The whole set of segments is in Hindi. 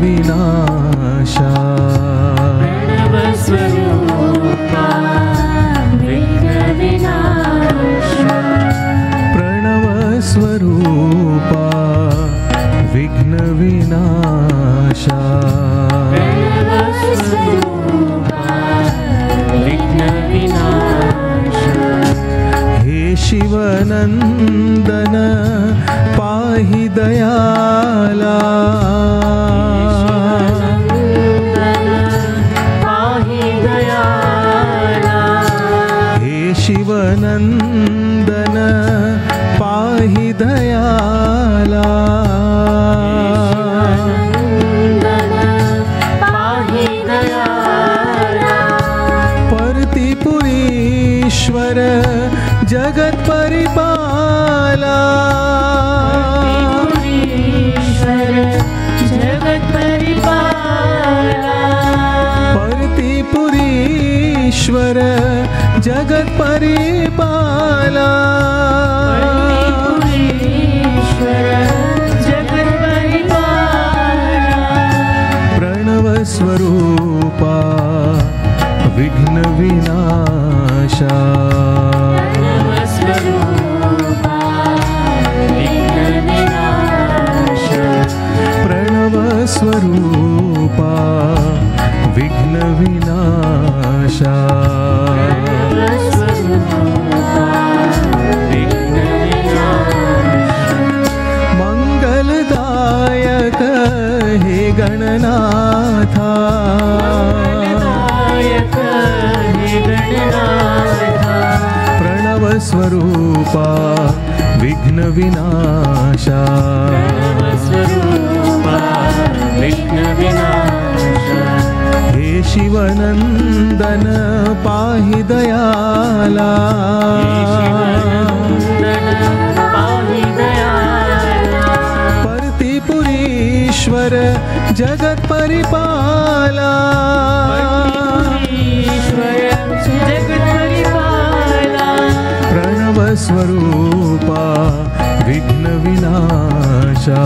विनाशा प्रणवस्वरूपा विघ्नविनाशा प्रणवस्वरूपा विघ्नविनाशा प्रणवस्वरूपा विघ्नविनाशा हे शिवनन्दन पाहि दयाला शिवनन्दन पाहि दयाला परतिपुरीश्वर जगत् परिपाला परतिपुरीश्वर जगत् परिपाला प्रणवस्वरूपा विघ्नविनाशा प्रणवस्वरूपा विघ्नविनाशा मंगलदायक हे गणनाथा प्रणवस्वरूपा विघ्नविनाशा हे शिवनन्दन पाहि दयाला परतिपुरीश्वर जगत् परिपाला प्रणवस्वरूपा विघ्नविनाशा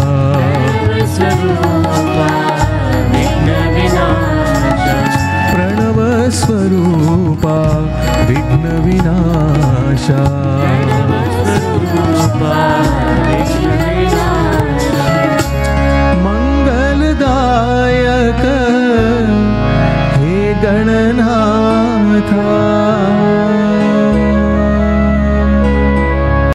प्रणवस्वरूपा विघ्नविनाशा